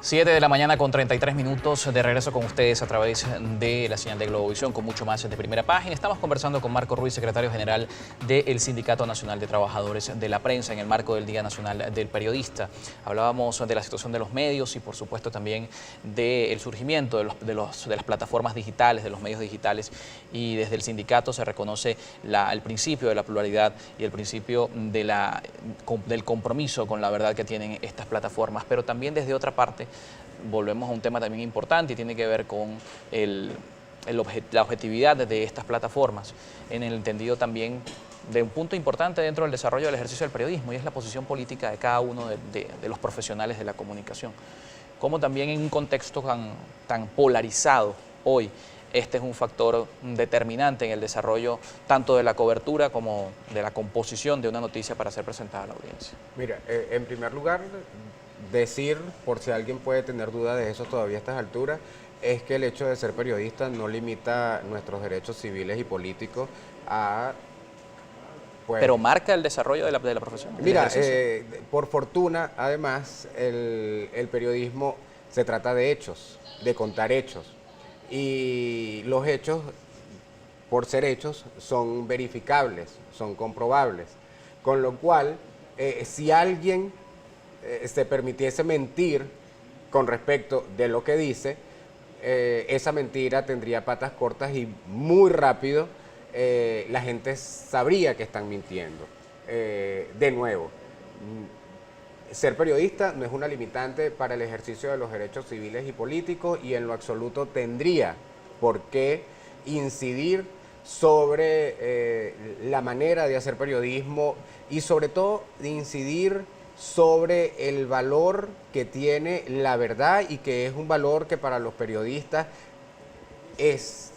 7 de la mañana con 33 minutos de regreso con ustedes a través de la señal de Globovisión con mucho más de primera página. Estamos conversando con Marco Ruiz, secretario general del Sindicato Nacional de Trabajadores de la Prensa en el marco del Día Nacional del Periodista. Hablábamos de la situación de los medios y por supuesto también del surgimiento de las plataformas digitales, de los medios digitales, y desde el sindicato se reconoce el principio de la pluralidad y el principio del compromiso con la verdad que tienen estas plataformas, pero también desde otra parte volvemos a un tema también importante y tiene que ver con la objetividad de estas plataformas, en el entendido también de un punto importante dentro del desarrollo del ejercicio del periodismo, y es la posición política de cada uno de los profesionales de la comunicación. Como también en un contexto tan polarizado hoy, este es un factor determinante en el desarrollo tanto de la cobertura como de la composición de una noticia para ser presentada a la audiencia. Mira, en primer lugar, decir, por si alguien puede tener duda de eso todavía a estas alturas, es que el hecho de ser periodista no limita nuestros derechos civiles y políticos a... Pues, pero marca el desarrollo de la profesión. Mira, por fortuna, además, el periodismo se trata de hechos, de contar hechos. Y los hechos, por ser hechos, son verificables, son comprobables. Con lo cual, si alguien se permitiese mentir con respecto de lo que dice, esa mentira tendría patas cortas y muy rápido la gente sabría que están mintiendo. De nuevo, ser periodista no es una limitante para el ejercicio de los derechos civiles y políticos, y en lo absoluto tendría por qué incidir sobre la manera de hacer periodismo y sobre todo de incidir sobre el valor que tiene la verdad, y que es un valor que para los periodistas es,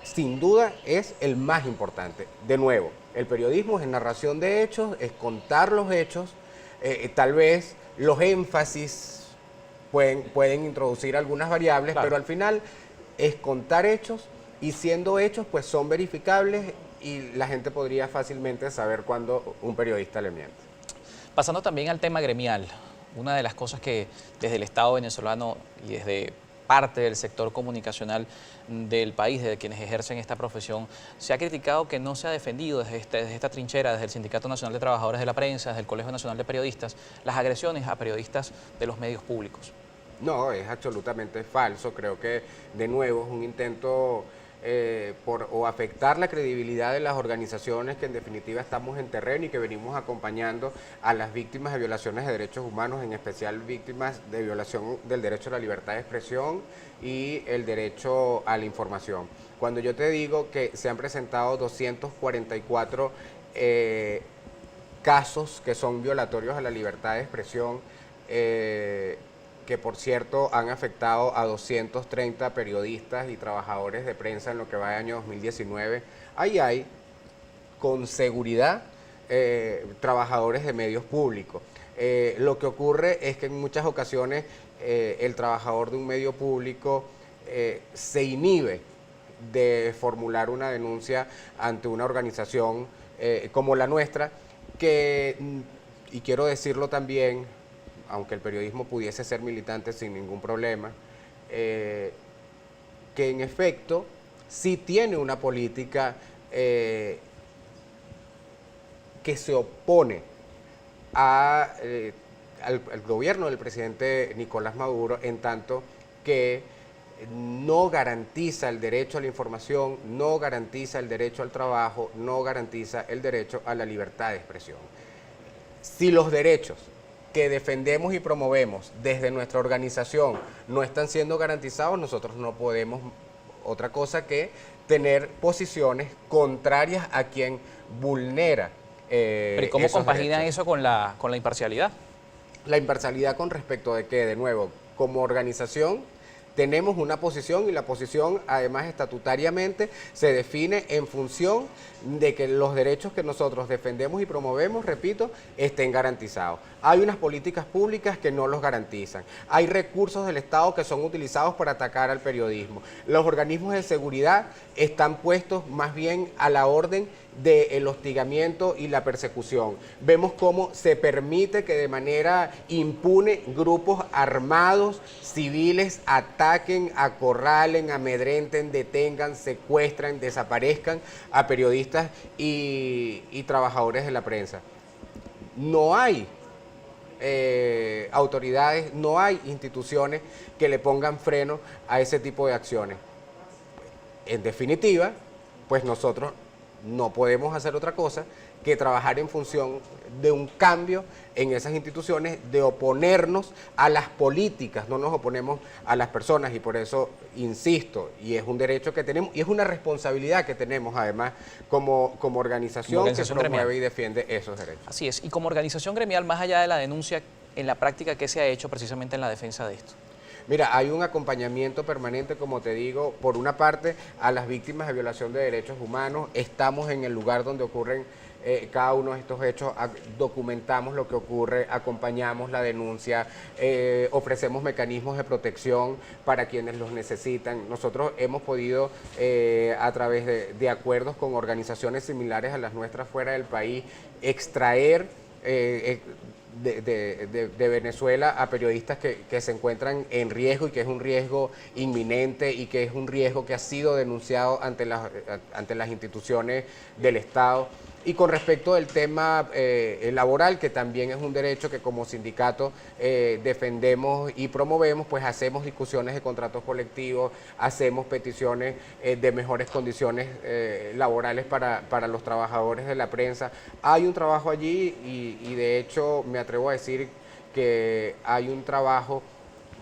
sin duda, es el más importante. De nuevo, el periodismo es narración de hechos, es contar los hechos. Tal vez los énfasis pueden introducir algunas variables, claro, pero al final es contar hechos, y siendo hechos pues son verificables, y la gente podría fácilmente saber cuando un periodista le miente. Pasando también al tema gremial, una de las cosas que desde el Estado venezolano y desde parte del sector comunicacional del país, de quienes ejercen esta profesión, se ha criticado que no se ha defendido desde esta trinchera, desde el Sindicato Nacional de Trabajadores de la Prensa, desde el Colegio Nacional de Periodistas, las agresiones a periodistas de los medios públicos. No, es absolutamente falso. Creo que, de nuevo, es un intento por afectar la credibilidad de las organizaciones que en definitiva estamos en terreno y que venimos acompañando a las víctimas de violaciones de derechos humanos, en especial víctimas de violación del derecho a la libertad de expresión y el derecho a la información. Cuando yo te digo que se han presentado 244 casos que son violatorios a la libertad de expresión, que por cierto han afectado a 230 periodistas y trabajadores de prensa en lo que va de año 2019, ahí hay con seguridad trabajadores de medios públicos. Lo que ocurre es que en muchas ocasiones el trabajador de un medio público se inhibe de formular una denuncia ante una organización como la nuestra, que, y quiero decirlo también, aunque el periodismo pudiese ser militante sin ningún problema, que en efecto sí tiene una política que se opone al gobierno del presidente Nicolás Maduro, en tanto que no garantiza el derecho a la información, no garantiza el derecho al trabajo, no garantiza el derecho a la libertad de expresión. Si los derechos que defendemos y promovemos desde nuestra organización no están siendo garantizados, nosotros no podemos otra cosa que tener posiciones contrarias a quien vulnera ¿Pero y cómo compaginan eso con la imparcialidad? La imparcialidad con respecto de que, de nuevo, como organización tenemos una posición, y la posición además estatutariamente se define en función de que los derechos que nosotros defendemos y promovemos, repito, estén garantizados. Hay unas políticas públicas que no los garantizan. Hay recursos del Estado que son utilizados para atacar al periodismo. Los organismos de seguridad están puestos más bien a la orden del hostigamiento y la persecución. Vemos cómo se permite que de manera impune grupos armados, civiles, ataquen, acorralen, amedrenten, detengan, secuestran, desaparezcan a periodistas y trabajadores de la prensa. No hay autoridades, no hay instituciones que le pongan freno a ese tipo de acciones. En definitiva, pues nosotros no podemos hacer otra cosa que trabajar en función de un cambio en esas instituciones, de oponernos a las políticas, no nos oponemos a las personas, y por eso insisto, y es un derecho que tenemos y es una responsabilidad que tenemos además como organización que promueve gremial y defiende esos derechos. Así es, y como organización gremial, más allá de la denuncia, en la práctica, ¿qué se ha hecho precisamente en la defensa de esto? Mira, hay un acompañamiento permanente, como te digo, por una parte a las víctimas de violación de derechos humanos. Estamos en el lugar donde ocurren cada uno de estos hechos, documentamos lo que ocurre, acompañamos la denuncia, ofrecemos mecanismos de protección para quienes los necesitan. Nosotros hemos podido, a través de acuerdos con organizaciones similares a las nuestras fuera del país, extraer de Venezuela a periodistas que se encuentran en riesgo y que es un riesgo inminente y que es un riesgo que ha sido denunciado ante las instituciones del Estado. Y con respecto del tema laboral, que también es un derecho que como sindicato defendemos y promovemos, pues hacemos discusiones de contratos colectivos, hacemos peticiones de mejores condiciones laborales para los trabajadores de la prensa. Hay un trabajo allí y de hecho me atrevo a decir que hay un trabajo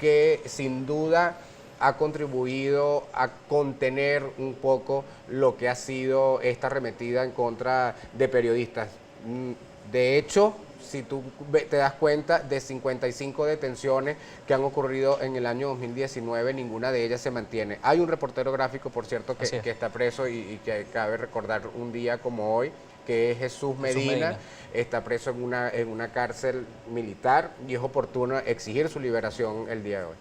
que sin duda ha contribuido a contener un poco lo que ha sido esta arremetida en contra de periodistas. De hecho, si tú te das cuenta, de 55 detenciones que han ocurrido en el año 2019, ninguna de ellas se mantiene. Hay un reportero gráfico, por cierto, que está preso y que cabe recordar un día como hoy, que es Jesús Medina, está preso en una cárcel militar y es oportuno exigir su liberación el día de hoy.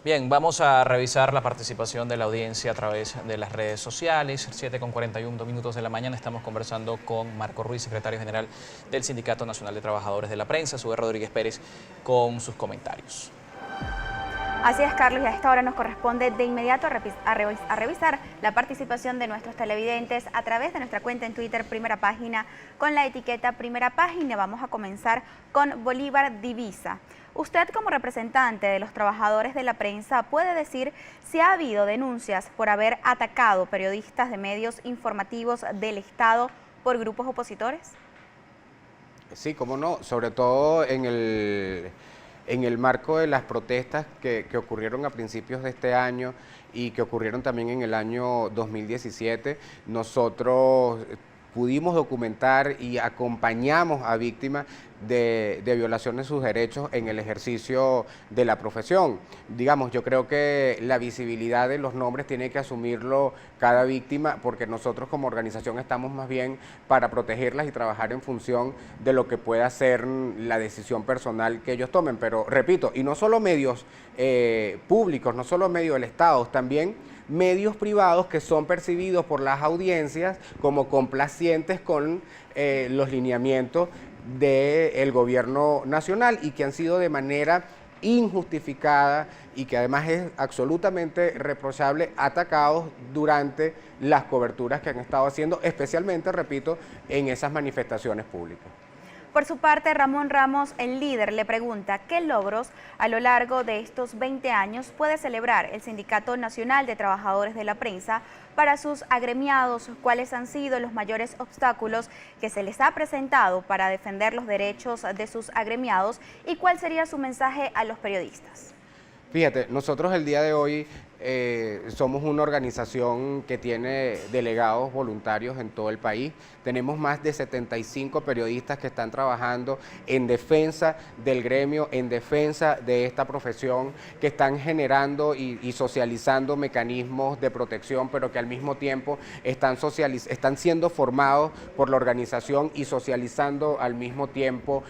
Bien, vamos a revisar la participación de la audiencia a través de las redes sociales. 7:41 de la mañana estamos conversando con Marco Ruiz, secretario general del Sindicato Nacional de Trabajadores de la Prensa, Sube Rodríguez Pérez, con sus comentarios. Así es, Carlos, y a esta hora nos corresponde de inmediato a revisar la participación de nuestros televidentes a través de nuestra cuenta en Twitter, Primera Página, con la etiqueta Primera Página. Vamos a comenzar con Bolívar Divisa. Usted, como representante de los trabajadores de la prensa, ¿puede decir si ha habido denuncias por haber atacado periodistas de medios informativos del Estado por grupos opositores? Sí, cómo no, sobre todo en el marco de las protestas que ocurrieron a principios de este año y que ocurrieron también en el año 2017, nosotros pudimos documentar y acompañamos a víctimas de violaciones de sus derechos en el ejercicio de la profesión. Digamos, yo creo que la visibilidad de los nombres tiene que asumirlo cada víctima, porque nosotros como organización estamos más bien para protegerlas y trabajar en función de lo que pueda ser la decisión personal que ellos tomen. Pero repito, y no solo medios públicos, no solo medios del Estado, también medios privados que son percibidos por las audiencias como complacientes con los lineamientos del gobierno nacional y que han sido de manera injustificada y que además es absolutamente reprochable, atacados durante las coberturas que han estado haciendo, especialmente, repito, en esas manifestaciones públicas. Por su parte, Ramón Ramos, el líder, le pregunta qué logros a lo largo de estos 20 años puede celebrar el Sindicato Nacional de Trabajadores de la Prensa para sus agremiados, cuáles han sido los mayores obstáculos que se les ha presentado para defender los derechos de sus agremiados y cuál sería su mensaje a los periodistas. Fíjate, nosotros el día de hoy somos una organización que tiene delegados voluntarios en todo el país. Tenemos más de 75 periodistas que están trabajando en defensa del gremio, en defensa de esta profesión, que están generando y socializando mecanismos de protección, pero que al mismo tiempo están siendo formados por la organización y socializando al mismo tiempo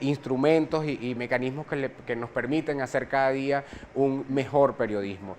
instrumentos y mecanismos que nos permiten hacer cada día un mejor periodismo.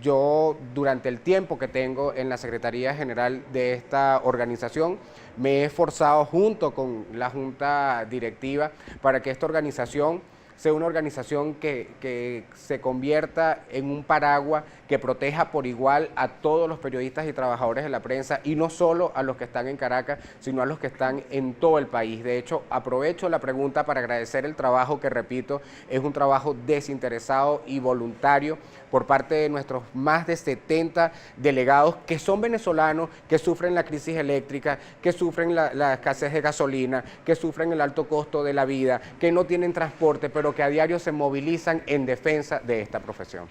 Yo, durante el tiempo que tengo en la Secretaría General de esta organización, me he esforzado junto con la Junta Directiva para que esta organización sea una organización que se convierta en un paraguas que proteja por igual a todos los periodistas y trabajadores de la prensa, y no solo a los que están en Caracas, sino a los que están en todo el país. De hecho, aprovecho la pregunta para agradecer el trabajo que, repito, es un trabajo desinteresado y voluntario por parte de nuestros más de 70 delegados que son venezolanos, que sufren la crisis eléctrica, que sufren la escasez de gasolina, que sufren el alto costo de la vida, que no tienen transporte, pero que a diario se movilizan en defensa de esta profesión.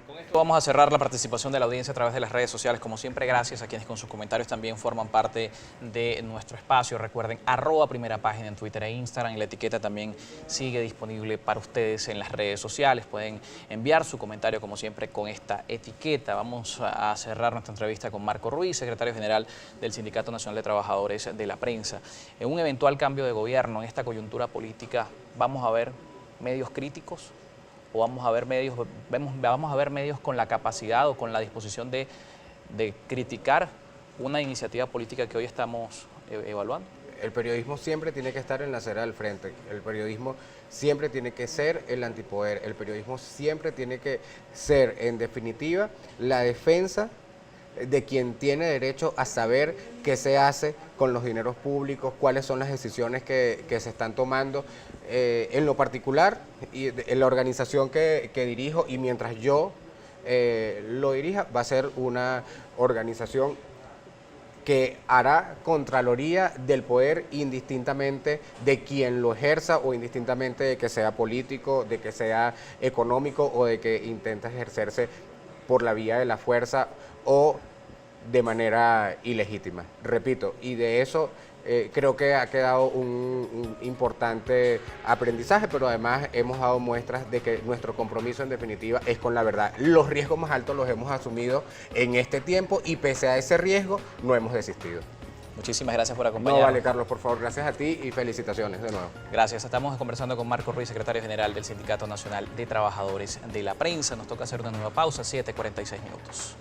Con esto vamos a cerrar la participación de la audiencia a través de las redes sociales. Como siempre, gracias a quienes con sus comentarios también forman parte de nuestro espacio. Recuerden, @Primera Página en Twitter e Instagram, y la etiqueta también sigue disponible para ustedes en las redes sociales. Pueden enviar su comentario, como siempre, con esta etiqueta. Vamos a cerrar nuestra entrevista con Marco Ruiz, secretario general del Sindicato Nacional de Trabajadores de la Prensa. En un eventual cambio de gobierno, en esta coyuntura política, ¿vamos a ver medios críticos? ¿O vamos a ver medios con la capacidad o con la disposición de criticar una iniciativa política que hoy estamos evaluando? El periodismo siempre tiene que estar en la acera del frente, el periodismo siempre tiene que ser el antipoder, el periodismo siempre tiene que ser, en definitiva, la defensa de quien tiene derecho a saber qué se hace con los dineros públicos, cuáles son las decisiones que se están tomando. En lo particular, y en la organización que dirijo, y mientras yo lo dirija, va a ser una organización que hará contraloría del poder indistintamente de quien lo ejerza, o indistintamente de que sea político, de que sea económico, o de que intente ejercerse por la vía de la fuerza o de manera ilegítima. Repito, y de eso creo que ha quedado un importante aprendizaje, pero además hemos dado muestras de que nuestro compromiso, en definitiva, es con la verdad. Los riesgos más altos los hemos asumido en este tiempo, y pese a ese riesgo no hemos desistido. Muchísimas gracias por acompañarnos. No, vale, Carlos, por favor, gracias a ti y felicitaciones de nuevo. Gracias. Estamos conversando con Marco Ruiz, secretario general del Sindicato Nacional de Trabajadores de la Prensa. Nos toca hacer una nueva pausa, 7:46 minutos.